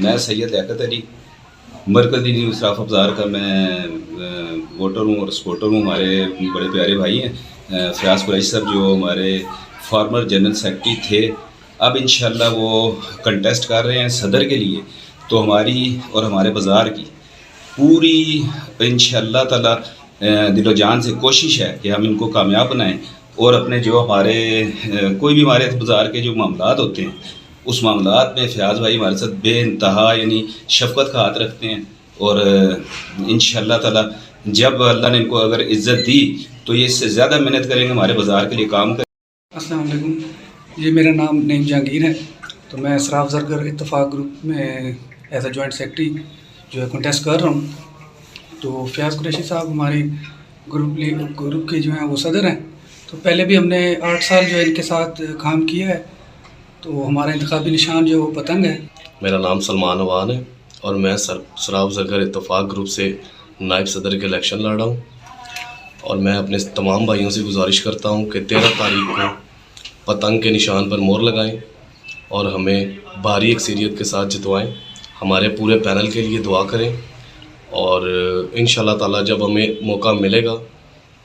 मैं सैयद लियाकत अली मरकज़ी न्यू सराफ अब्ज़ार का मैं वोटर हूँ और सपोर्टर हूँ। हमारे बड़े प्यारे भाई हैं फयाज़ कुरैशी साहब, जो हमारे फॉर्मर जनरल सेक्रेटरी थे, अब इंशाल्लाह वो कंटेस्ट कर रहे हैं सदर के लिए। तो हमारी और हमारे बाज़ार की पूरी इंशाल्लाह ताला दिलो जान से कोशिश है कि हम इनको कामयाब बनाएं और अपने जो हमारे कोई भी हमारे बाज़ार के जो मामलात होते हैं उस मामलात में फयाज़ भाई हमारे साथ बेइंतहा यानी शफ़क़त का हाथ रखते हैं। और इंशाल्लाह ताला जब अल्लाह ने इनको अगर इज़्ज़त दी तो ये इससे ज़्यादा मेहनत करेंगे, हमारे बाज़ार के लिए काम करेंगे। अस्सलाम वालेकुम, जी मेरा नाम नईम जहांगीर है। तो मैं सराफ ज़रगर इत्तफ़ाक़ ग्रुप में एज ए जॉइंट सेक्रेटरी जो है कंटेस्ट कर रहा हूँ। तो फयाज़ कुरैशी साहब हमारे ग्रुप के जो हैं वो सदर हैं। तो पहले भी हमने 8 साल जो है इनके साथ काम किया है। तो हमारा इंतखाबी निशान जो वो पतंग है। मेरा नाम सलमान अवान है और मैं सराफ ज़रगर इत्तफ़ाक़ ग्रुप से नायब सदर के इलेक्शन लड़ रहा हूँ। और मैं अपने तमाम भाइयों से गुजारिश करता हूँ कि 13 तारीख को पतंग के निशान पर मोहर लगाएं और हमें भारी अक्सरियत के साथ जितवाएं। हमारे पूरे पैनल के लिए दुआ करें और इंशाल्लाह ताला जब हमें मौका मिलेगा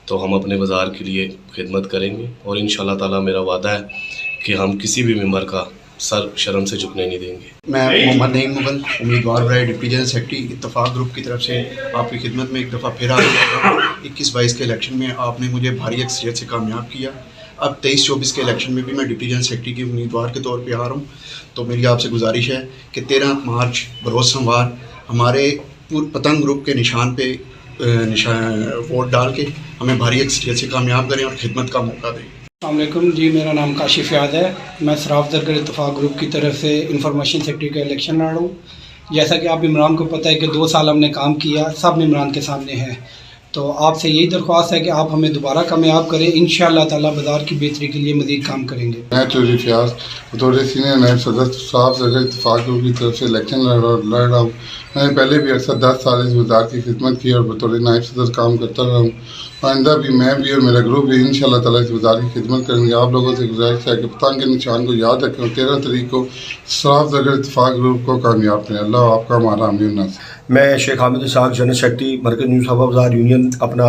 तो हम अपने बाज़ार के लिए खिदमत करेंगे। और इंशाल्लाह ताला मेरा वादा है कि हम किसी भी मेंबर का सर शर्म से झुकने नहीं देंगे। मैं मोहम्मद नईम मुगल उम्मीदवार बराए डिप्टी जनरल सेक्रेटरी इत्तफ़ाक़ ग्रुप की तरफ से आपकी खिदमत में एक दफ़ा फिर आ गया। 21-22 के इलेक्शन में आपने मुझे भारी अक्सरियत से कामयाब किया। अब 23-24 के इलेक्शन में भी मैं डिप्टी जनरल सेक्रेटरी के उम्मीदवार के तौर पे आ रहा हूँ। तो मेरी आपसे गुजारिश है कि 13 मार्च बरोज़ सोमवार हमारे पतंग ग्रुप के निशान पे वोट डाल के हमें भारी अक्सरियत से कामयाब करें और खिदमत का मौका दें। अस्सलाम वालेकुम, जी मेरा नाम काशिफ़ याद है। मैं सराफ ज़रगर इत्तफ़ाक़ ग्रुप की तरफ से इंफॉर्मेशन सेक्रेटरी का इलेक्शन लड़ रहा हूँ। जैसा कि आप इमरान को पता है कि 2 साल हमने काम किया, सब इमरान के सामने है। तो आपसे यही दरख्वास्त है कि आप हमें दोबारा कामयाब करें। इंशाअल्लाह ताला बाज़ार की बेहतरी के लिए मज़ीद काम करेंगे। मैं चौधरी फयाज़ बतौर सीनियर नायब सदर सराफ ज़रगर इत्तफ़ाक़ ग्रुप की तरफ से इलेक्शन लड़ रहा हूँ। मैंने पहले भी अक्सर 10 साल इस बाज़ार की खिदमत की और बतौर नायब सदर काम करता रहा हूँ। आइंदा भी मैं भी और मेरा ग्रुप भी इंशाअल्लाह ताला इस बाज़ार की खिदमत करेंगे। आप लोगों से गुजारिश है कि पतंग के निशान को याद रखें और 13 तारीख को सराफ ज़रगर इत्तफ़ाक़ ग्रुप को कामयाब करें। अल्लाह आपका हमारा आमीन नासिर। मैं शेख हामिद इसाक जनरल सेक्रेटरी मरकज़ी न्यू सराफ अब्ज़ार यूनियन अपना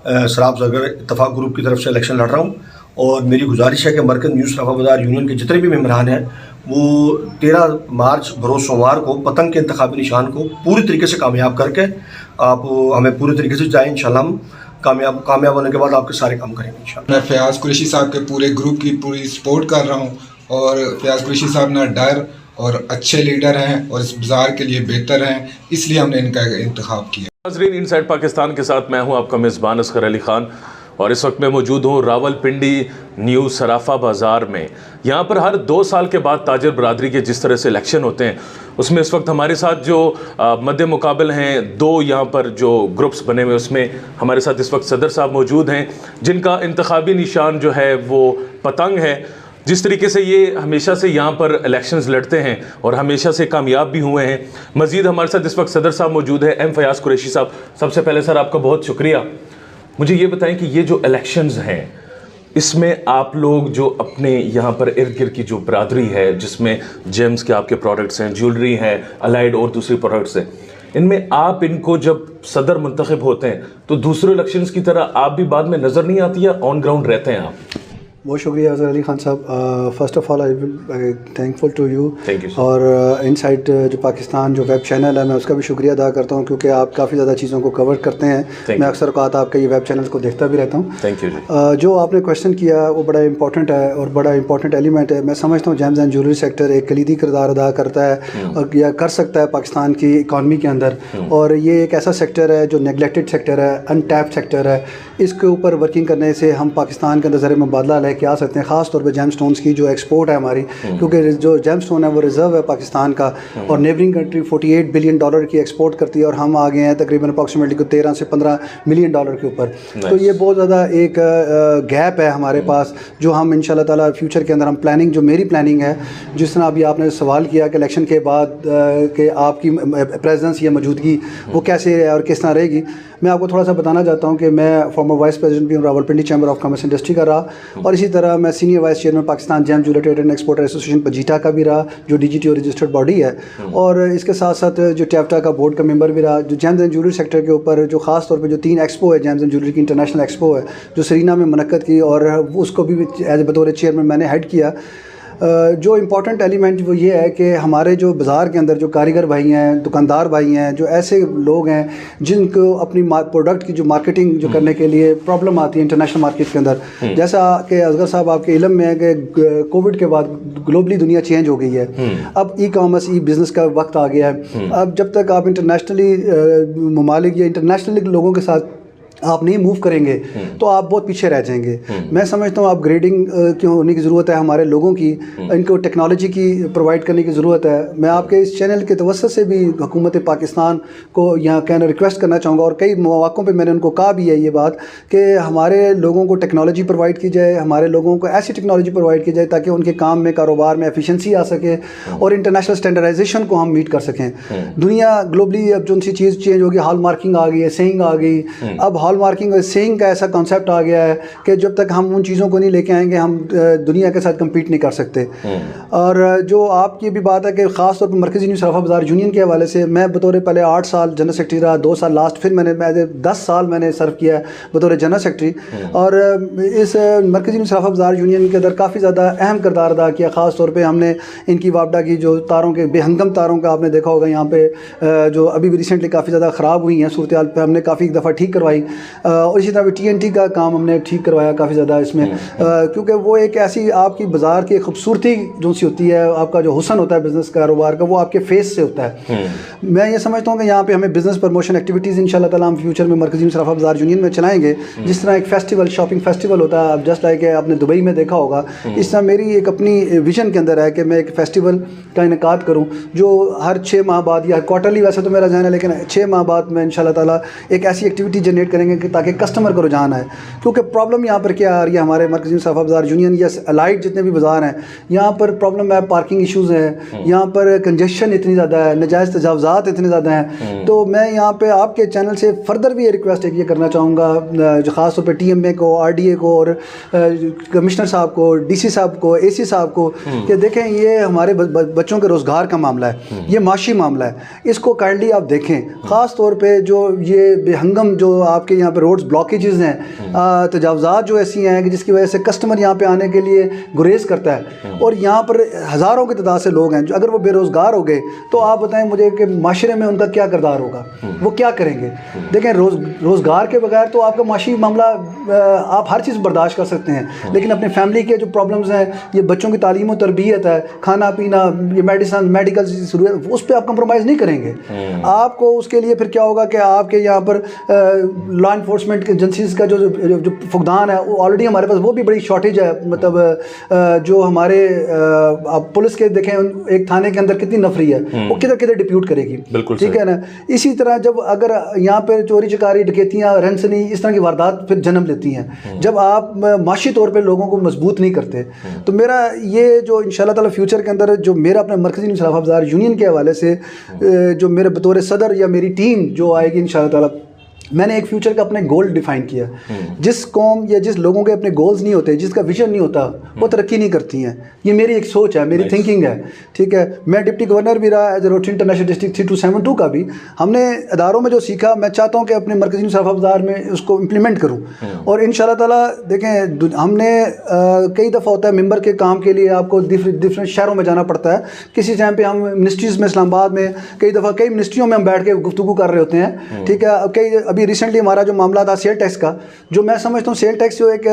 सराफ ज़रगर इत्तफ़ाक़ ग्रुप की तरफ से इलेक्शन लड़ रहा हूँ। और मेरी गुजारिश है कि मरकज़ी न्यू सराफ अब्ज़ार यूनियन के जितने भी मेम्बरान हैं वो 13 मार्च बरोज़ सोमवार को पतंग के इंतखाबी निशान को पूरी तरीके से कामयाब करके आप हमें पूरी तरीके से जाएँ। इंशाअल्लाह हम कामयाब होने के बाद आपके सारे काम करेंगे इंशाअल्लाह। मैं फयाज़ कुरैशी साहब के पूरे ग्रुप की पूरी सपोर्ट कर रहा हूँ और फयाज़ कुरैशी साहब ना डर और अच्छे लीडर हैं और इस बाज़ार के लिए बेहतर हैं, इसलिए हमने इनका इंतखाब किया। नाज़रीन, इनसाइड पाकिस्तान के साथ मैं हूं आपका मेज़बान असगर अली ख़ान और इस वक्त मैं मौजूद हूं रावलपिंडी न्यू सराफा बाज़ार में। यहां पर हर 2 साल के बाद ताजर बरादरी के जिस तरह से इलेक्शन होते हैं उसमें इस वक्त हमारे साथ जो मद्दे मुकाबल हैं 2 यहाँ पर जो ग्रुप्स बने हुए उसमें हमारे साथ इस वक्त सदर साहब मौजूद हैं जिनका इंतखाबी निशान जो है वो पतंग है। जिस तरीके से ये हमेशा से यहाँ पर इलेक्शंस लड़ते हैं और हमेशा से कामयाब भी हुए हैं। मज़ीद हमारे साथ इस वक्त सदर साहब मौजूद है एम फयाज़ कुरैशी साहब। सबसे पहले सर आपका बहुत शुक्रिया। मुझे ये बताएं कि ये जो इलेक्शंस हैं इसमें आप लोग जो अपने यहाँ पर इर्द गिर्द की जो बरादरी है जिसमें जेम्स के आपके प्रोडक्ट्स हैं, ज्वेलरी है, अलाइड और दूसरी प्रोडक्ट्स हैं, इनमें आप इनको जब सदर मुंतखब होते हैं तो दूसरे इलेक्शंस की तरह आप भी बाद में नज़र नहीं आती या ऑन ग्राउंड रहते हैं आप? बहुत शुक्रिया Asghar Ali Khan Sahab. First of all I will thankful to you. और इनसाइड जो पाकिस्तान जो वेब चैनल है मैं उसका भी शुक्रिया अदा करता हूँ क्योंकि आप काफ़ी ज़्यादा चीज़ों को कवर करते हैं। मैं अक्सर औक़ात आपका ये वेब चैनल को देखता भी रहता हूँ। Thank you. जो आपने क्वेश्चन किया वो बड़ा इंपॉर्टेंट है और बड़ा इंपॉर्टेंट एलिमेंट है। मैं समझता हूँ जेम्स एंड ज्वेलरी सेक्टर एक कलीदी किरदार अदा करता है और या कर सकता है पाकिस्तान की इकानमी के अंदर। और ये एक ऐसा सेक्टर है जो नेगलेक्टेड सेक्टर है, अनटैप्ड सेक्टर है। इसके ऊपर वर्किंग करने से हम पाकिस्तान के अंदर ज़र मुबादला लेके आ सकते हैं, ख़ास तौर पे जेम स्टोन्स की जो एक्सपोर्ट है हमारी, क्योंकि जो जेम स्टोन है वो रिज़र्व है पाकिस्तान का और नेबरिंग कंट्री $48 बिलियन की एक्सपोर्ट करती है और हम आ गए हैं तकरीबन अप्रॉक्सीमेटली 13 से 15 मिलियन डॉलर के ऊपर। तो ये बहुत ज़्यादा एक गैप है हमारे पास जो हम इंशाल्लाह ताला फ्यूचर के अंदर हम प्लानिंग, जो मेरी प्लानिंग है, जिस तरह अभी आपने सवाल किया कि इलेक्शन के बाद कि आपकी प्रेजेंस या मौजूदगी वो कैसे है और किस तरह रहेगी, मैं आपको थोड़ा सा बताना चाहता हूँ कि मैं फॉर्मर वाइस प्रेसिडेंट भी हूँ Rawalpindi chamber of commerce industry का रहा, और इसी तरह मैं senior vice chairman Pakistan gem jewellery trader and exporter association पजीटा का भी रहा, जो DGTO रजिस्टर्ड बॉडी है, और इसके साथ साथ जो टैफ्टा का बोर्ड का मेंबर भी रहा। जो जैम्स एंड ज्वेलरी सेक्टर के ऊपर जो ख़ास तौर पर जो 3 एक्सपो है, जैम्स एंड ज्वेलरी की इंटरनेशनल एक्सपो है जो सरीना में मुनक्कद की, और उसको भी एज बतौर चेयरमैन मैंने हेड किया। जो इम्पॉर्टेंट एलिमेंट वो ये है कि हमारे जो बाज़ार के अंदर जो कारीगर भाई हैं, दुकानदार भाई हैं, जो ऐसे लोग हैं जिनको अपनी प्रोडक्ट की जो मार्केटिंग जो करने के लिए प्रॉब्लम आती है इंटरनेशनल मार्केट के अंदर, जैसा कि असगर साहब आपके इल्म में है कि कोविड के बाद ग्लोबली दुनिया चेंज हो गई है। अब ई-कॉमर्स बिज़नेस का वक्त आ गया है। अब जब तक आप इंटरनेशनली ममालिक या इंटरनेशनली लोगों के साथ आप नहीं मूव करेंगे तो आप बहुत पीछे रह जाएंगे। मैं समझता हूँ अपग्रेडिंग की होने की ज़रूरत है हमारे लोगों की, इनको टेक्नोलॉजी की प्रोवाइड करने की ज़रूरत है। मैं आपके इस चैनल के तवस्सुत से भी हुकूमत पाकिस्तान को यहाँ कहना रिक्वेस्ट करना चाहूँगा, और कई मौक़ों पे मैंने उनको कहा भी है ये बात कि हमारे लोगों को टेक्नोलॉजी प्रोवाइड की जाए, हमारे लोगों को ऐसी टेक्नोलॉजी प्रोवाइड की जाए ताकि उनके काम में, कारोबार में एफिशिएंसी आ सके और इंटरनेशनल स्टैंडर्डाइजेशन को हम मीट कर सकें। दुनिया ग्लोबली अब जो सी चीज़ चेंज होगी, हॉल मार्किंग आ गई है, सेइंग आ गई। अब हॉल मार्किंग और सेइंग का ऐसा कॉन्सेप्ट आ गया है कि जब तक हम उन चीज़ों को नहीं लेके आएंगे हम दुनिया के साथ कम्पीट नहीं कर सकते। और जो आपकी भी बात है कि ख़ास तौर पर मरकज़ी न्यू सराफा बाज़ार यूनियन के हवाले से, मैं बतौर पहले 8 साल जनरल सेक्रेटरी रहा, 2 साल लास्ट, फिर मैंने 10 साल मैंने सर्व किया है बतौर जनरल सेक्रेटरी। और इस मरकज़ी न्यू सराफा बाज़ार यूनियन के अंदर काफ़ी ज़्यादा अहम किरदार अदा किया। ख़ास तौर पर हमने इनकी वापडा की जो तारों के बेहंगम तारों का आपने देखा होगा यहाँ पे जो अभी भी रिसेंटली काफ़ी ज़्यादा ख़राब हुई हैं सूरत हाल पे, हमने काफ़ी दफ़ा ठीक करवाई। और इसी तरह TNT का काम हमने ठीक करवाया काफ़ी ज़्यादा इसमें, क्योंकि वो एक ऐसी आपकी बाज़ार की खूबसूरती जो सी होती है, आपका जो हुस्न होता है बिज़नेस कारोबार का, वो आपके फेस से होता है। मैं ये समझता हूँ कि यहाँ पे हमें बिज़नेस प्रमोशन एक्टिविटीज़ इंशाल्लाह ताला हम फ्यूचर में मरकज़ी सराफा बाज़ार यूनियन में चलाएँगे। जिस तरह एक फेस्टिवल, शॉपिंग फेस्टिवल होता है, अब जस्ट लाइक आपने दुबई में देखा होगा, इस तरह मेरी एक अपनी विजन के अंदर है कि मैं एक फेस्टिवल का इनेकाद करूँ जो हर 6 माह बाद या क्वार्टरली, वैसे तो मेरा जहन है, लेकिन 6 माह बाद में इंशाल्लाह ताला एक ऐसी एक्टिविटी जनरेट करेंगे कि ताकि कस्टमर को रुझान है। क्योंकि प्रॉब्लम यहाँ पर क्या आ रही है, हमारे मरकज़ी सराफा बाज़ार यूनियन या अलाइड जितने भी बाज़ार हैं, यहाँ पर प्रॉब्लम है, पार्किंग इशूज़ हैं, यहाँ पर कंजेशन इतनी ज़्यादा है, नाजायज़ तजावज़ात इतने ज़्यादा हैं। तो मैं यहाँ पे आपके चैनल से फर्दर भी ये रिक्वेस्ट ये करना चाहूँगा, जो ख़ास तौर पर TMA को, RDA को और कमिश्नर साहब को, DC साहब को, AC साहब को, कि देखें ये हमारे बच्चों के रोज़गार का मामला है, ये माशी मामला है, इसको काइंडली आप देखें। ख़ास तौर पर जो ये बेहंगम जो आपके यहाँ पर रोड्स ब्लॉकेजेस हैं, तजावज़ात जो ऐसी हैं कि जिसकी वजह से कस्टमर यहाँ पे आने के लिए गुरेज करता है, और यहाँ पर हज़ारों की तादाद से लोग हैं जो अगर वो बेरोज़गार हो गए तो आप बताएं मुझे कि माशरे में उनका क्या किरदार होगा, वो क्या करेंगे। देखें रोज़गार के बगैर तो आपका माशी मामला आप हर चीज़ बर्दाश्त कर सकते हैं, लेकिन अपने फैमिली के जो प्रॉब्लम्स हैं, ये बच्चों की तालीम और तरबियत है, खाना पीना, ये मेडिकल ज़रूरत, उस पर आप कंप्रोमाइज़ नहीं करेंगे। आपको उसके लिए फिर क्या होगा कि आपके यहाँ पर लॉ इन्फोर्समेंट एजेंसीज़ का जो फुकदान है वो ऑलरेडी हमारे पास वो भी बड़ी शॉर्टेज है। मतलब जो हमारे आप पुलिस के देखें, एक थाने के अंदर कितनी नफरी है, वो किधर किधर डिप्यूट करेगी, ठीक है ना। इसी तरह जब अगर यहाँ पर चोरी चकारी, डकैतियाँ, रंसनी, इस तरह की वारदात फिर जन्म लेती हैं जब आप माशी तौर पर लोगों को मजबूत नहीं करते। तो मेरा ये जो इंशाल्लाह ताला फ्यूचर के अंदर जो मेरा अपने मरकज़ी न्यू सराफा बाज़ार यूनियन के हवाले से जो मेरे बतौर सदर या मेरी टीम जो आएगी इंशाल्लाह ताला, मैंने एक फ्यूचर का अपने गोल डिफाइन किया। जिस कौम या जिस लोगों के अपने गोल्स नहीं होते, जिसका विजन नहीं होता, वो तरक्की नहीं करती हैं। ये मेरी एक सोच है, मेरी थिंकिंग है, ठीक है। मैं डिप्टी गवर्नर भी रहा as a Rotary International District 3272 का भी। हमने अदारों में जो सीखा, मैं चाहता हूँ कि अपने मरकज़ी न्यू सराफा बाज़ार में उसको इम्प्लीमेंट करूँ। और इंशाल्लाह ताला देखें, हमने कई दफ़ा होता है मेंबर के काम के लिए आपको डिफरेंट शहरों में जाना पड़ता है। किसी टाइम पे हम मिनिस्ट्रीज़ में, इस्लामाबाद में कई दफ़ा कई मिनिस्ट्रियों में हम बैठ के गुफ्तगू कर रहे होते हैं, ठीक है। कई अभी रिसेंटली हमारा जो मामला था सेल टैक्स का, जो मैं समझता हूँ सेल टैक्स जो एक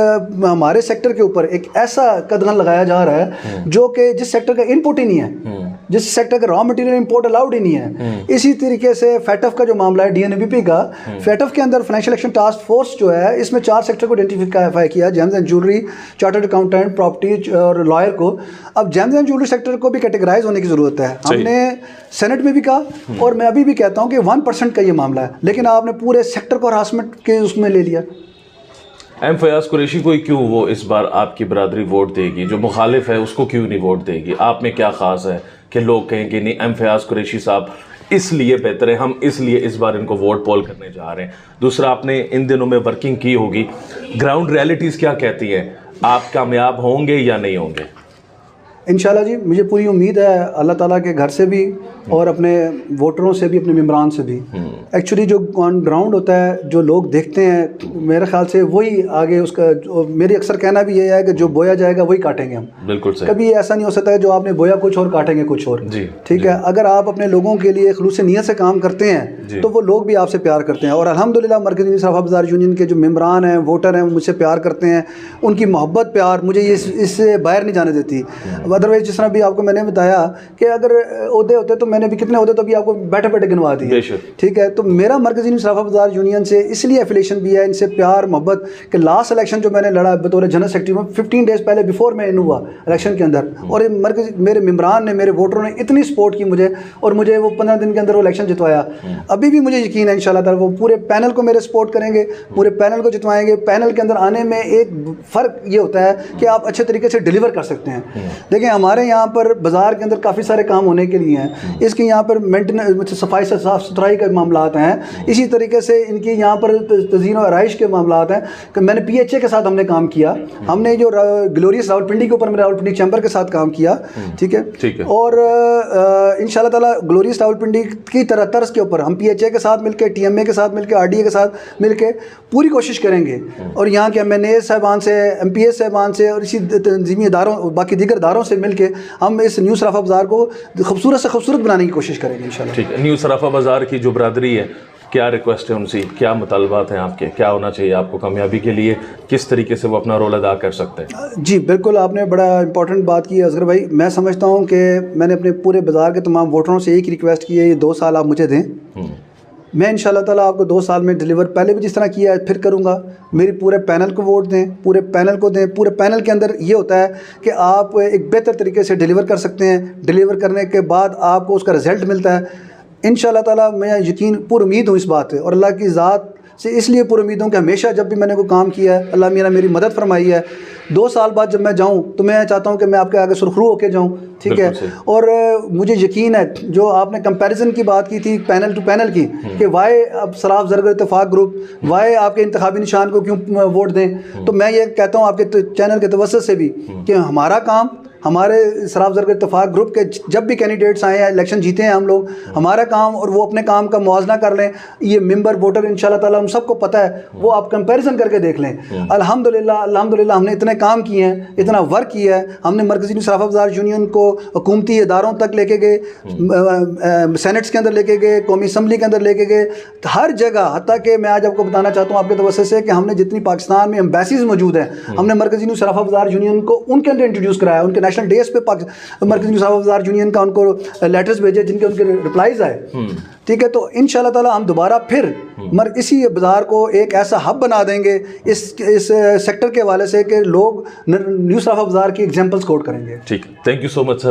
हमारे सेक्टर के ऊपर एक ऐसा कदगन लगाया जा रहा है जो कि जिस सेक्टर का इनपुट ही नहीं है, जिस सेक्टर का रॉ मटेरियल इंपोर्ट अलाउड ही नहीं है। इसी तरीके से फैटफ का जो मामला है, DNABP का, फैटफ के अंदर फाइनेंशियल एक्शन टास्क फोर्स जो है, इसमें 4 सेक्टर को आइडेंटिफाई किया, James and jewellery, chartered accountant, property और लॉयर को। अब जेम्स एंड ज्वेलरी सेक्टर को भी कैटेगराइज होने की ज़रूरत है। हमने सेनेट में भी कहा और मैं अभी भी कहता हूँ कि 1% का ये मामला है, लेकिन आपने पूरे सेक्टर को हरासमेंट के उसमें ले लिया। एम फयाज कुरैशी को क्यों वो इस बार आपकी बरादरी वोट देगी, जो मुखालिफ है उसको क्यों नहीं वोट देगी? आप में क्या ख़ास है कि लोग कहें कि नहीं, एम फयाज कुरैशी साहब इसलिए बेहतर है, हम इसलिए इस बार इनको वोट पोल करने जा रहे हैं। दूसरा, आपने इन दिनों में वर्किंग की होगी, ग्राउंड रियलिटीज़ क्या कहती हैं, आप कामयाब होंगे या नहीं होंगे? इंशाल्लाह जी, मुझे पूरी उम्मीद है अल्लाह ताला के घर से भी और अपने वोटरों से भी, अपने मेम्बरान से भी। एक्चुअली जो ऑन ग्राउंड होता है, जो लोग देखते हैं, मेरे ख्याल से वही आगे उसका मेरी अक्सर कहना भी ये है कि जो बोया जाएगा वही काटेंगे हम। बिल्कुल सही। कभी ऐसा नहीं हो सकता है जो आपने बोया कुछ और काटेंगे कुछ और। जी, ठीक है, अगर आप अपने लोगों के लिए खलूस नीयत से काम करते हैं तो वो लोग भी आपसे प्यार करते हैं। और अल्हम्दुलिल्लाह मरकज़ी न्यू सराफा बाज़ार यूनियन के जो मेम्बरान हैं, वोटर हैं, वो मुझसे प्यार करते हैं। उनकी मोहब्बत, प्यार मुझे इससे बाहर नहीं जाने देती। अदरवाइज़ जिस तरह भी आपको मैंने बताया कि अगर ओहदे होते तो मैंने भी कितने ओहदे तो भी आपको बैठे बैठे गिनवा दिए। ठीक है, तो मेरा मरकज़ी न्यू सराफा बाज़ार यूनियन से इसलिए एफिलेशन भी है, इनसे प्यार मोहब्बत कि लास्ट इलेक्शन जो मैंने लड़ा बतौर जनरल सेक्रेटरी में 15 डेज़ पहले बिफोर मैं इन हुआ इलेक्शन के अंदर, और मरकज़ी मेरे मेम्बरान ने, मेरे वोटरों ने इतनी सपोर्ट की मुझे, और मुझे वो 15 दिन के अंदर वो इलेक्शन जितवाया। अभी भी मुझे यकीन है इंशाल्लाह ताला वो पूरे पैनल को मेरे सपोर्ट करेंगे, पूरे पैनल को जितवाएंगे। पैनल के अंदर आने में एक फ़र्क ये होता है कि आप अच्छे तरीके से डिलीवर कर सकते हैं। देखिए हमारे यहाँ पर बाज़ार के अंदर काफ़ी सारे काम होने के लिए हैं, इसके यहाँ पर मेंटेनेंस, सफाई से साफ़ सुथराई के मामलात हैं, इसी तरीके से इनकी यहाँ पर तज़ीन और आराइश के मामलात हैं कि मैंने PHA के साथ हमने काम किया, हमने जो ग्लोरियस रावलपिंडी के ऊपर मैंने रावलपिंडी चैम्बर के साथ काम किया। ठीक है। और इंशाल्लाह ताला ग्लोरियस रावलपिंडी की तरह तर्ज के ऊपर हम PHA के साथ मिलकर, TMA के साथ मिलकर, RDA के साथ मिलकर पूरी कोशिश करेंगे, और यहाँ के MNA साहबान से, MPS साहबान से और इसी तंजीमी इदारों, बाकी दीगर इदारों से मिलकर हम इस न्यू सराफा बाज़ार को खूबसूरत से खूबसूरत बनाने की कोशिश करेंगे इंशाल्लाह। ठीक है। न्यू सराफा बाज़ार की जो बरादरी है, क्या रिक्वेस्ट है उनसे, क्या मुतालबात हैं आपके, क्या होना चाहिए आपको कामयाबी के लिए, किस तरीके से वो अपना रोल अदा कर सकते हैं? जी बिल्कुल, आपने बड़ा इंपॉर्टेंट बात की है असगर भाई। मैं समझता हूँ कि मैंने अपने पूरे बाज़ार के तमाम वोटरों से एक रिक्वेस्ट की है, ये 2 साल आप मुझे दें। मैं इंशाल्लाह ताला आपको 2 साल में डिलीवर, पहले भी जिस तरह किया है फिर करूँगा। मेरी पूरे पैनल को वोट दें, पूरे पैनल को दें। पूरे पैनल के अंदर ये होता है कि आप एक बेहतर तरीके से डिलीवर कर सकते हैं, डिलीवर करने के बाद आपको उसका रिज़ल्ट मिलता है इंशाल्लाह ताला। मैं यकीन पूरी उम्मीद हूँ इस बात पे, और अल्लाह की ज़ात से इसलिए पूरी उम्मीद हूँ कि हमेशा जब भी मैंने कोई काम किया है अल्लाह मेरा मेरी मदद फरमाई है। 2 साल बाद जब मैं जाऊँ तो मैं चाहता हूँ कि मैं आपके आगे सुरखरू होके जाऊँ। ठीक है, और मुझे यकीन है, जो आपने कंपैरिजन की बात की थी पैनल टू पैनल की, कि वाई अब सराफ ज़रगर इत्तफाक ग्रुप, वाई आपके इंतखाबी निशान को क्यों वोट दें, तो मैं ये कहता हूँ आपके चैनल के तवज्जुह से भी कि हमारा काम, हमारे सराफ ज़रगर इत्तफाक ग्रुप के जब भी कैंडिडेट्स आए हैं, इलेक्शन जीते हैं हम लोग, हमारा काम और वो अपने काम का मुआवजा कर लें। ये मेंबर वोटर इंशाल्लाह ताला हम सबको पता है, वो आप कंपैरिजन करके देख लें। अल्हम्दुलिल्लाह हमने इतने काम किए हैं, इतना वर्क किया है। हमने मरकज़ी न्यू सराफा बाज़ार यूनियन को हुकूमती इदारों तक लेके गए, सेनेट्स के अंदर लेके गए, कौमी असम्बली के अंदर लेके गए, हर जगह। हत्ता कि मैं आज आपको बताना चाहता हूँ आपके तवज्जुह से कि हमने जितनी पाकिस्तान में एम्बेसीज मौजूद हैं, हमने मरकज़ी न्यू सराफा बाज़ार यूनियन को उनके अंदर इंट्रोड्यूस कराया। उनके नेशनल डेज पे मरकज़ी न्यू सराफा बाज़ार यूनियन का उनको लेटर्स भेजे जिनके उनके रिप्लाईज आए। ठीक है, तो इंशाल्लाह ताला हम दोबारा फिर इसी बाज़ार को एक ऐसा हब बना देंगे इस सेक्टर के हवाले से कि लोग न्यू सराफा बाज़ार की एग्जाम्पल्स कोट करेंगे। ठीक, thank you so much sir.